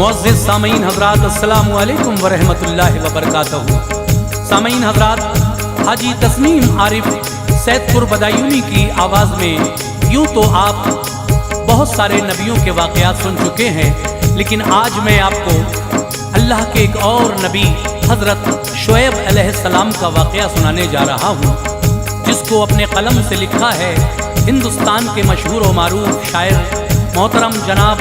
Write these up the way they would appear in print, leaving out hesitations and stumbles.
मुअज़्ज़िज़ सामीन हज़रात, अस्सलामु अलैकुम व रहमतुल्लाहि व बरकातहू। सामीन हज़रात, हाजी तस्नीम आरिफ सैदपुर बदायूनी की आवाज़ में यूँ तो आप बहुत सारे नबियों के वाक़यात सुन चुके हैं, लेकिन आज मैं आपको अल्लाह के एक और नबी हज़रत शुएब अलैहिस्सलाम का वाक़या सुनाने जा रहा हूँ, जिसको अपने कलम से लिखा है हिंदुस्तान के मशहूर व मारूफ शायर मोहतरम जनाब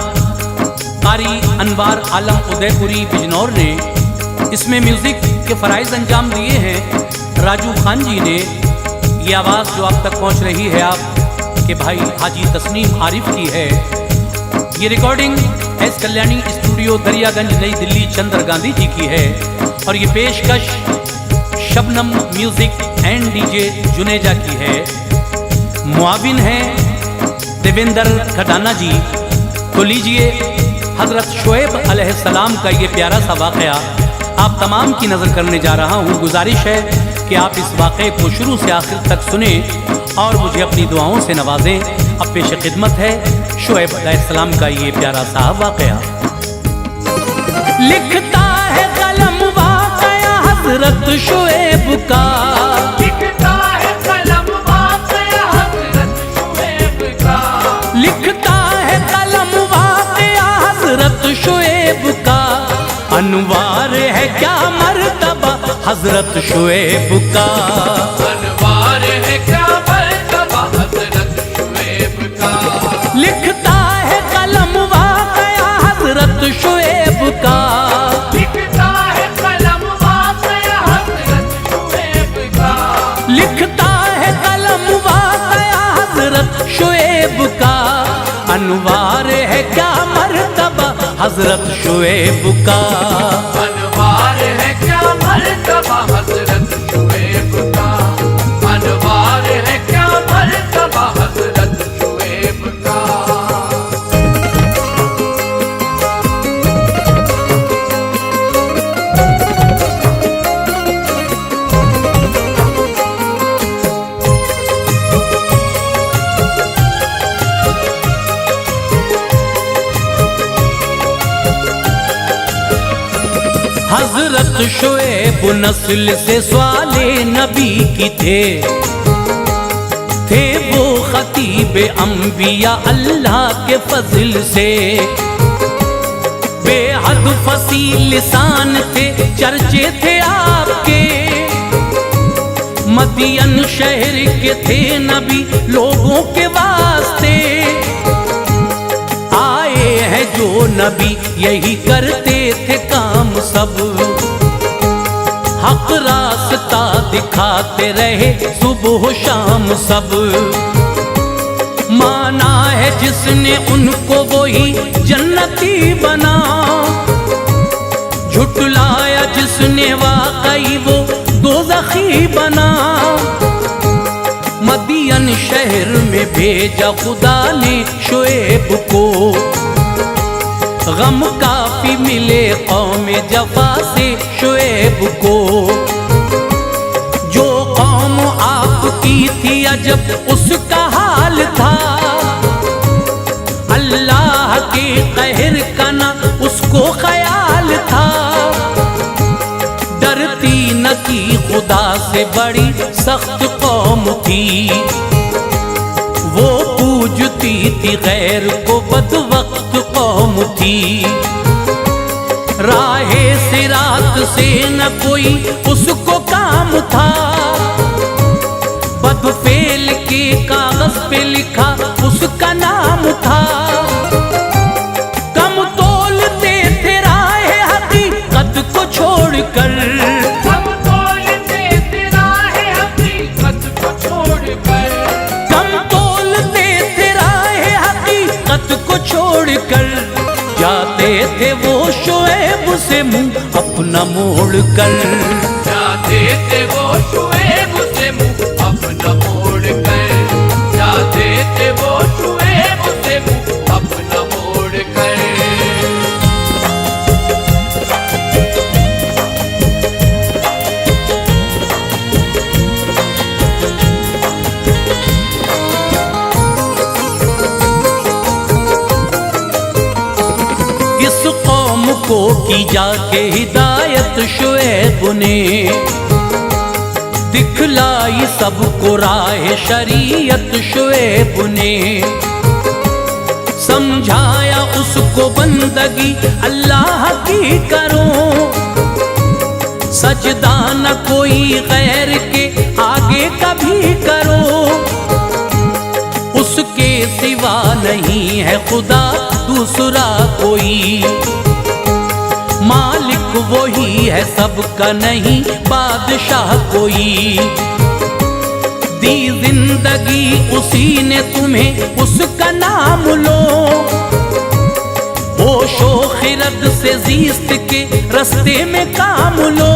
कारी अनवार आलम उदयपुरी बिजनौर ने। इसमें म्यूज़िक के फ़राइज़ अंजाम दिए हैं राजू खान जी ने। ये आवाज़ जो आप तक पहुँच रही है आप के भाई हाजी तस्नीम आरिफ की है। ये recording S Kalyani studio Daryaganj नई दिल्ली चंद्र गांधी जी की है और ये पेशकश Shabnam music and DJ Juneja की है। मुआविन है देवेंद्र खटाना जी। तो लीजिए हज़रत शुएब अलैहिस्सलाम का ये प्यारा सा वाक़या आप तमाम की नज़र करने जा रहा हूँ। गुजारिश है कि आप इस वाक़े को शुरू से आखिर तक सुने और मुझे अपनी दुआओं से नवाजें। अब पेश खिदमत है शुएब अलैहिस्सलाम का ये प्यारा सा वाक़या। लिखता है कलम वाक़या हज़रत शुएब का, लिखता है कलम वाक़या हज़रत शुएब का, लिखता है कलम वाक़या हज़रत शुएब का। अनवार है क्या मर्तबा हज़रत शुएब का, अनवार है क्या मर्तबा हज़रत शुएब का। लिखता है कलम वाक़या हज़रत शुएब का, लिखता है कलम वाक़या हज़रत शुएब का, लिखता है कलम वाक़या हज़रत शुएब का। अनवार है क्या मर्तबा हज़रत शुएब का, अनवार है क्या मर्तबा हज़रत शुएब का, अनवार है क्या मर्तबा हज़रत शुएब का। हज़रत शुएब नस्ल से स्वाले नबी की थे वो खतीब अंबिया अल्लाह के फज़ल से। बेहद फसीह लिसान थे, चर्चे थे आपके। मदियन शहर के थे नबी लोगों के वास्ते। आए हैं जो नबी यही करते थे काम सब। हक रास्ता दिखाते रहे सुबह शाम सब। माना है जिसने उनको वही जन्नती बना। झुटलाया जिसने वाकई वो दोज़खी बना। मदियन शहर में भेजा खुदा ने शुएब को। गम काफी मिले कौम जफा से शुएब को। जो कौम आपकी थी अजब उसका हाल था। अल्लाह के कहर का ना उसको ख्याल था। डरती न की खुदा से बड़ी सख्त कौम थी। वो पूजती थी गैर को बदवक्त कौम थी। राहे सिरात से न कोई उसको काम था। बदफेल के कागज पे लिखा उसका नाम था। कम तोलते थे राहे हकीकत को छोड़कर। कम तोलते थे राहे हकीकत को छोड़कर। कम तोलते थे राहे हकीकत को छोड़कर। जाते थे वो शुएब से मुंह अपना मोड़ कर। जाते थे वो शुएब से मुंह अपना मोड़ कर। जाते थे वो शुएब से मुंह अपना मोड़ कर। उसको की जाके हिदायत शुएब ने, दिखलाई सबको राह शरीयत शुएब ने। समझाया उसको बंदगी अल्लाह की करो, सजदा न कोई गैर के आगे कभी करो। उसके सिवा नहीं है खुदा दूसरा कोई, मालिक वही है सबका नहीं बादशाह कोई। दी जिंदगी उसी ने तुम्हें उसका नाम लो, होशो खिरद से जीस्त के रस्ते में काम लो।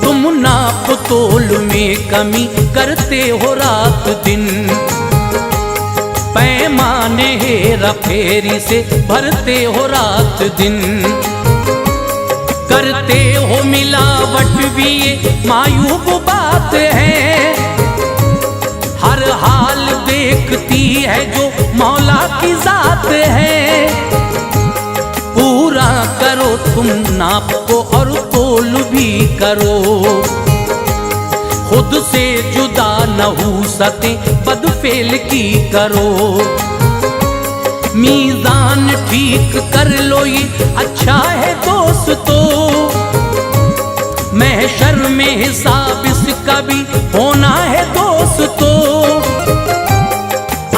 तुम नाप तोल में कमी करते हो रात दिन, पैमाने हेरा फेरी से भरते हो रात दिन। करते हो मिलावट भी ये मायूब बात है, हर हाल देखती है जो मौला की जात है। पूरा करो तुम नाप को और तोल भी करो, खुद से जुदा न हो सके बदफेल की करो। मीज़ान ठीक कर लो ये अच्छा है दोस्तों, महशर में हिसाब इसका भी होना है दोस्तों।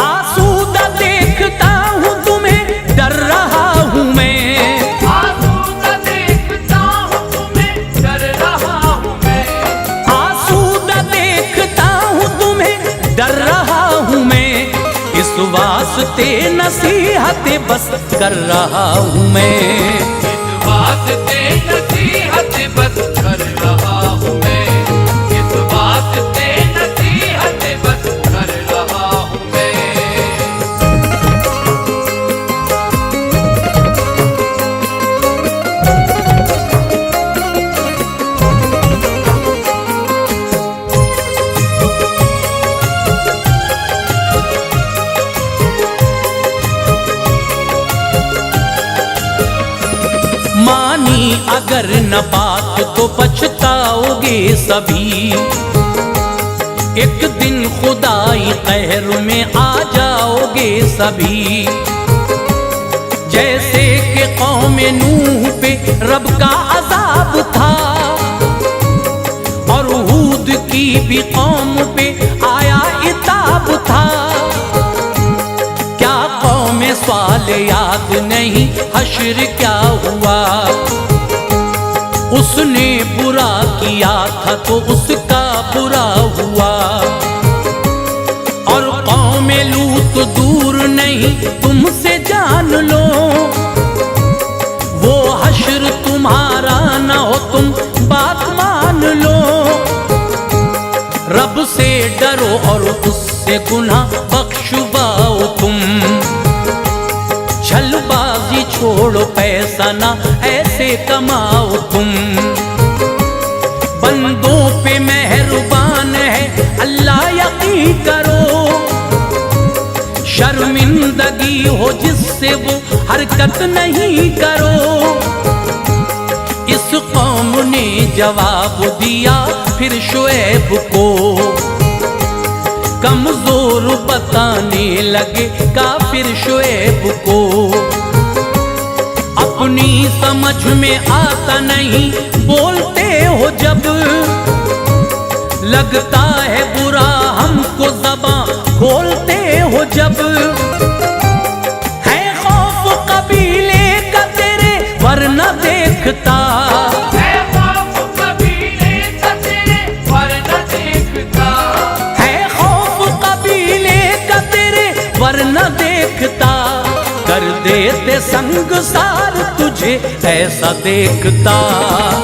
आसूदा देखता हूँ तुम्हें डर रहा हूँ मैं, आसूदा देखता हूँ तुम्हें डर रहा हूँ मैं, आसूदा देखता हूँ तुम्हें डर रहा हूँ मैं। इस वास्ते नसीहतें बस कर रहा हूँ मैं, इस वास्ते नसीहतें बस कर रहा हूँ मैं, इस वास्ते नसीहतें बस कर रहा हूँ मैं। मानी अगर न बात तो पछताओगे सभी, एक दिन खुदाई कहर में आ जाओगे सभी। जैसे कि कौमे नूह पे रब का अजाब था, और हूद की भी कौम पे आया इताब था। क्या कौमे स्वाले याद नहीं हश्र क्या हुआ, उसने बुरा किया था तो उसका बुरा हुआ। और कौमे लूत दूर नहीं तुमसे जान लो, वो हश्र तुम्हारा ना हो तुम बात मान लो। रब से डरो और उससे गुनाह बख्शवाओ तुम, छलबाजी छोड़ो पैसा ना ऐसे कमाओ तुम। बंदों पे मेहरबान है अल्लाह यकीन करो, शर्मिंदगी हो जिससे वो हरकत नहीं करो। इस कौम ने जवाब दिया फिर शुएब को, कमजोर बताने लगे काफिर शुएब को। अपनी समझ में आता नहीं बोलते हो जब, लगता है बुरा हमको ज़बान खोलते हो जब। है खौफ कबीले का तेरे वरना देखता, है खौफ कबीले का तेरे वरना देखता, है खौफ कबीले का तेरे वरना देखता। कर देते संगसार तुझे ऐसा देखता,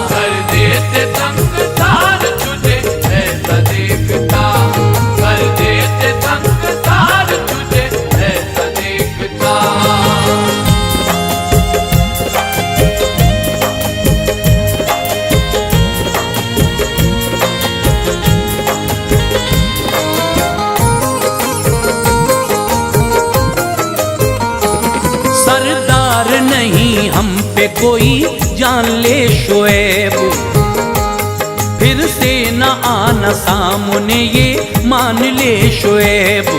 कर देते संगसार तुझे ऐसा देखता, कर देते संगसार तुझे ऐसा देखता। सरदार नहीं हम कोई जान ले शोएब, फिर से न आना सामने ये मान ले शोएब।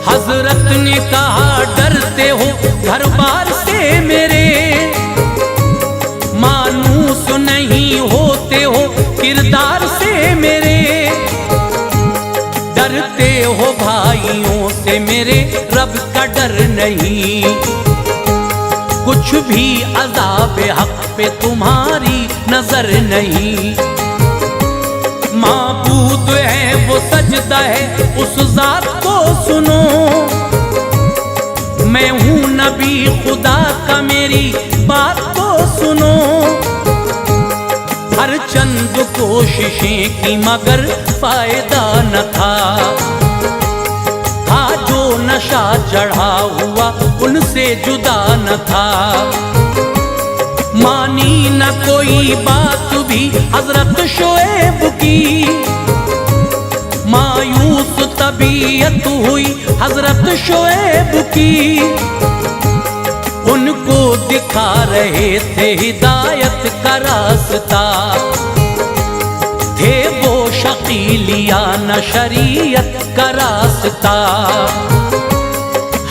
हजरत ने कहा डरते हो घर बार से मेरे, मानूस नहीं होते हो किरदार से मेरे। डरते हो भाइयों से मेरे, रब का डर नहीं। कुछ भी अज़ाब हक पे तुम्हारी नजर नहीं। माबूद है वो सजदा है उस जात को सुनो। मैं हूँ नबी खुदा का मेरी बात को सुनो। हर चंद कोशिशें की मगर फायदा न था। था जो नशा चढ़ा हुआ उनसे जुदा न था। मानी न कोई बात भी हजरत शोएब की। मायूस तबीयत हुई हजरत शोएब की। उनको दिखा रहे थे हिदायत का रास्ता। थे वो शकीलिया न शरीयत का रास्ता।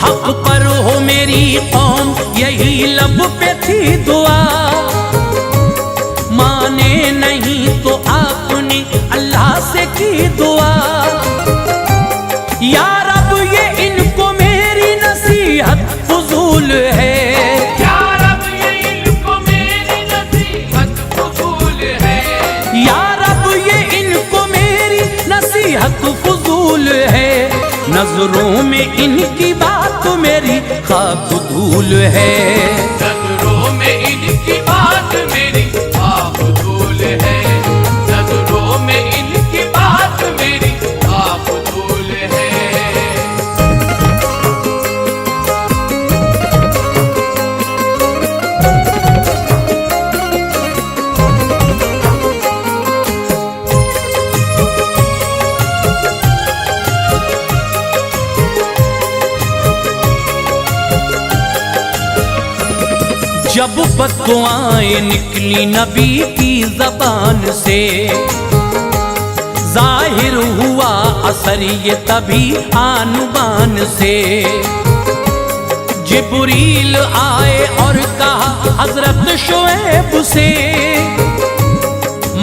हक पर हो मेरी कौम यही लब पे थी दुआ। माने नहीं तो आपने अल्लाह से की दुआ। या रब ये इनको मेरी नसीहत फजूल है। या रब ये इनको मेरी नसीहत फजूल है। या रब ये इनको मेरी नसीहत फजूल है। नजरों में इनकी बात मेरी खाक धूल है। नजरों में इनकी बात मेरी खाक धूल है। नजरों में इनकी बात मेरी खाक धूल है। जब बददुआएं निकली नबी की जबान से, जाहिर हुआ असर ये तभी आन बान से। जिब्रील आए और कहा हजरत शोएब से,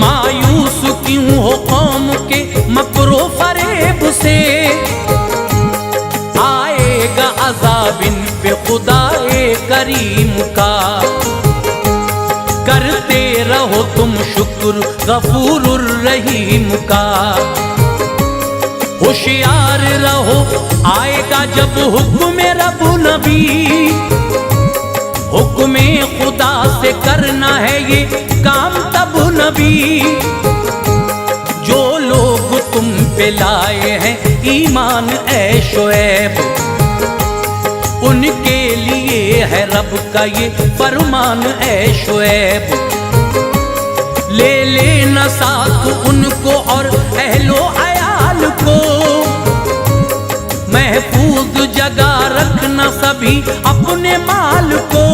मायूस क्यों हो कौम के मकरो फरेब से। आएगा अज़ाब इन पे खुदाए करीम का। करते रहो तुम शुक्र गफूरुर रहीम का। होशियार रहो आएगा जब हुक्म रब नबी। हुक्म खुदा से करना है ये काम तब नबी। जो लोग तुम पे लाए हैं ईमान ए शोएब, उनके लिए है रब का ये फरमान ए शोएब। ले लेना साथ उनको और अहलो अयाल को। महफूज जगह रखना सभी अपने माल को।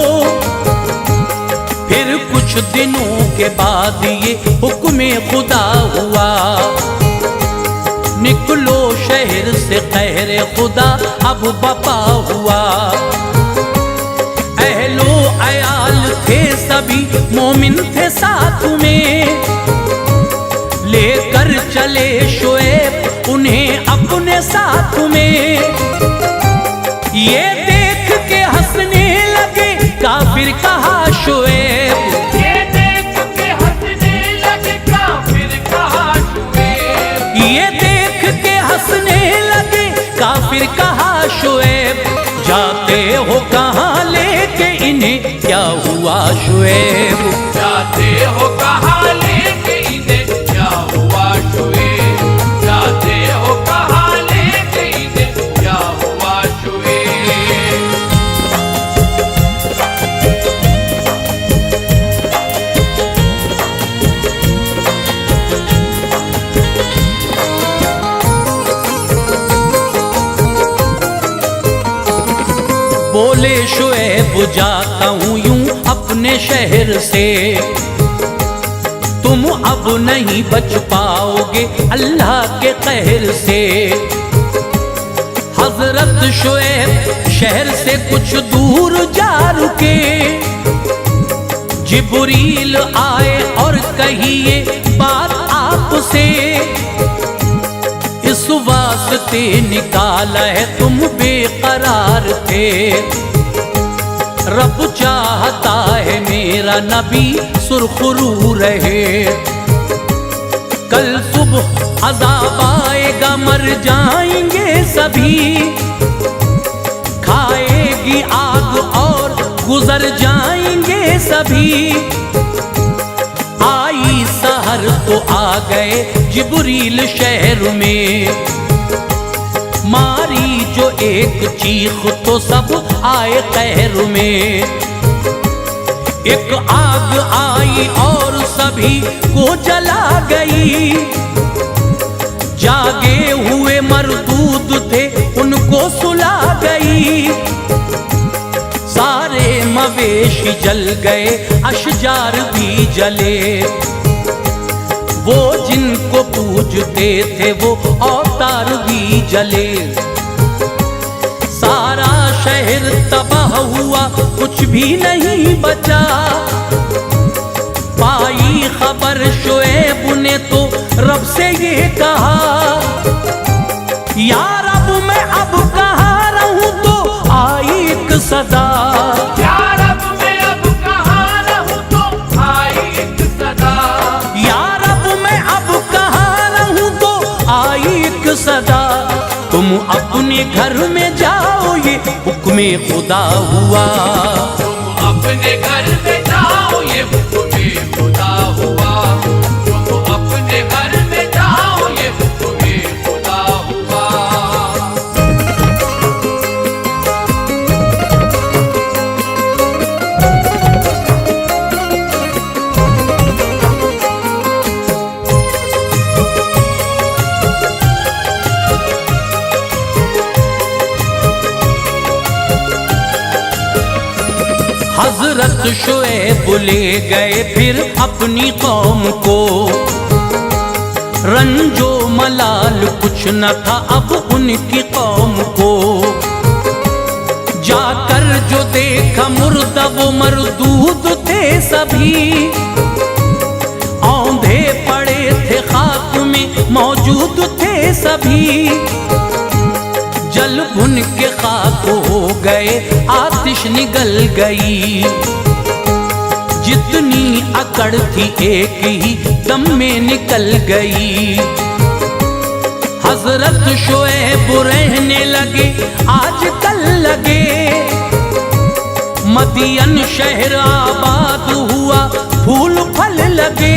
फिर कुछ दिनों के बाद ये हुक्म खुदा हुआ। निकलो शहर से कहर खुदा अब बपा हुआ। अहलो अयाल थे सभी मोमिन थे साथ में। लेकर चले शोएब उन्हें अपने साथ में। ये देख के हंसने लगे काफिर कहा शोएब। ये देख के हंसने लगे काफिर कहा शोएब। ये देख के हंसने लगे काफिर कहा शोएब। जाते हो कहाँ लेके इन्हें क्या हुआ शोएब। जाते हो कहाँ लेके इन्हें क्या हुआ शोएब। जाते हो कहाँ लेके इन्हें क्या हुआ शोएब। बोले शोएब जाता हूँ यूं अपने शहर से, तुम अब नहीं बच पाओगे अल्लाह के कहर से। हजरत शुएब शहर से कुछ दूर जा रुके, जिब्रील आए और कहिए बात आपसे, इस वास्ते निकाला है तुम बेकरार थे। रब चाहता है मेरा नबी सुरखरू रहे, कल सुबह अज़ाब आएगा मर जाएंगे सभी, खाएगी आग और गुजर जाएंगे सभी। आई सहर तो आ गए जिब्रील शहर में, मारी जो एक चीख तो सब आए कहर में। एक आग आई और सभी को जला गई, जागे हुए मरदूद थे उनको सुला गई। सारे मवेशी जल गए, अशजार भी जले, वो जिनको पूजते थे वो अवतार भी जले। सारा शहर तबाह हुआ, कुछ भी नहीं बचा। पाई खबर शुएब ने तो रब से ये कहा, या रब मैं अब कहाँ रहूं, तो आई एक सदा। या रब मैं अब कहाँ रहूं, तो आई एक सदा। या रब मैं अब कहाँ रहूं, तो आई एक सदा। तुम अपने घर में जाओ ये हुक्मे खुदा हुआ, तुम अपने घर में जाओ ये हुक्मे खुदा हुआ। तुम अपने घर में जाओ ये हुक्मे खुदा हुआ। हजरत शुएब ले गए फिर अपनी कौम को, रंजो मलाल कुछ न था अब उनकी कौम को। जाकर जो देखा मुर्दा वो मरदूद थे सभी, औंधे पड़े थे खाक में मौजूद थे सभी। जल भुन के खाक हो गए, आतिश निगल गई, जितनी अकड़ थी एक ही दम में निकल गई। हजरत शुएब रहने लगे आज कल लगे, मदियन शहर आबाद हुआ फूल फल लगे।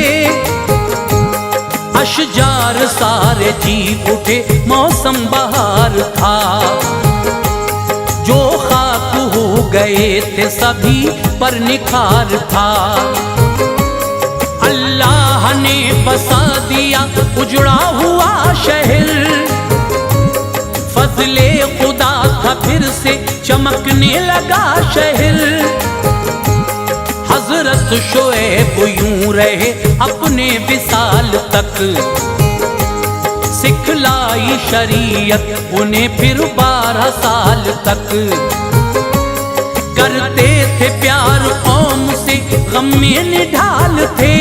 अशजार सारे जी उठे मौसम बहार था, जो खाक हो गए थे सभी पर निखार था। अल्लाह ने बसा दिया उजड़ा हुआ शहर, फजले खुदा था फिर से चमकने लगा शहर। हजरत शुएब यूं रहे अपने विसाल तक, सिखलाई शरीयत उन्हें फिर 12 साल तक। करते थे प्यार कौम से, गम में निढाल थे,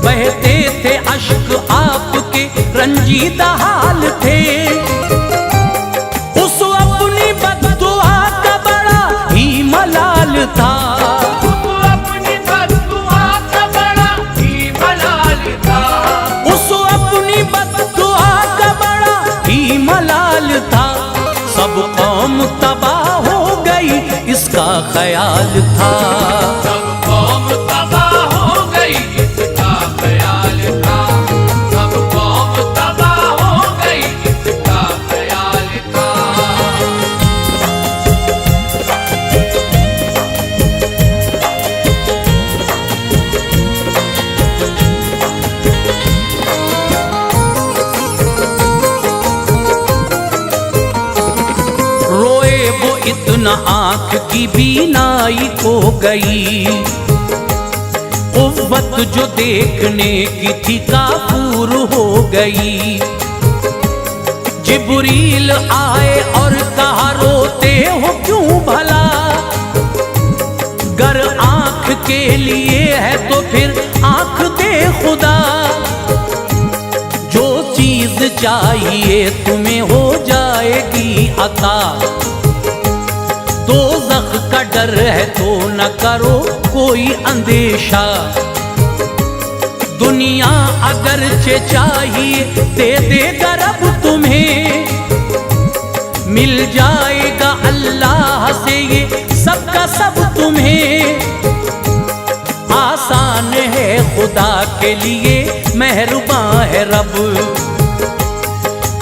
बहते थे अश्क आपके रंजीदा हाल थे। उस अपनी बद्दुआ का बड़ा ही मलाल था, अपनी बद्दुआ का बड़ा ही मलाल था। उस अपनी बद्दुआ का बड़ा ही मलाल था। सब कौम तबाह हो गई इसका ख्याल था, सब कौम तबाह हो गई इसका ख्याल था। सब कौम तबाह हो गई इसका ख्याल था। रोए वो इतना आंख की बीनाई खो गई, कुव्वत जो देखने की थी काफूर हो गई। जिब्रील आए और कहा रोते हो क्यों भला, गर आंख के लिए है तो फिर आंख दे खुदा। जो चीज चाहिए तुम्हें हो जाएगी अता, दोज़ख का डर है तो न करो कोई अंदेशा। दुनिया अगरचे चाहिए दे देगा रब तुम्हें, मिल जाएगा अल्लाह से ये सबका सब तुम्हें। आसान है खुदा के लिए मेहरबान है रब,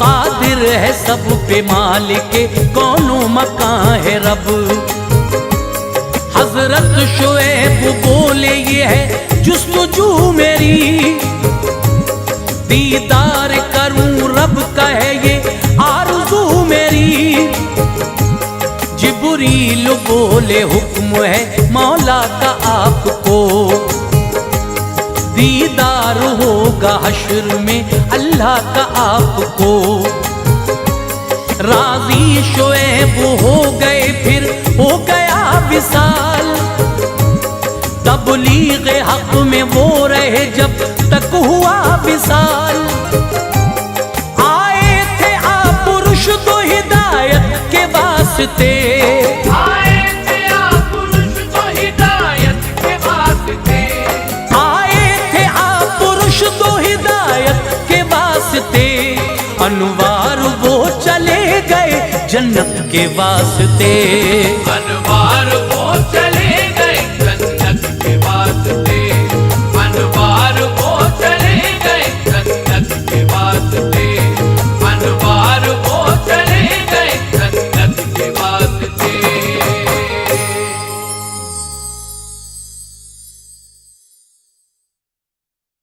कादिर है सब पे मालिके कौनो मकान है रब। हजरत शुएब बोले ये है जुस्तजू मेरी, दीदार करूं रब का है ये आरज़ू मेरी। जिब्रील बोले हुक्म है मौला का आपको, दीदार होगा हश्र में अल्लाह का आपको। राजी शुएब हो गए फिर हो गया विसाल, तबलीग हक में वो रहे जब तक हुआ विसाल। आए थे आप रुश्द व हिदायत के वास्ते, आए थे आप रुश्द व हिदायत के वास्ते, आए थे आप रुश्द व हिदायत के वास्ते। अनवार वो चले गए जन्नत के वास्ते।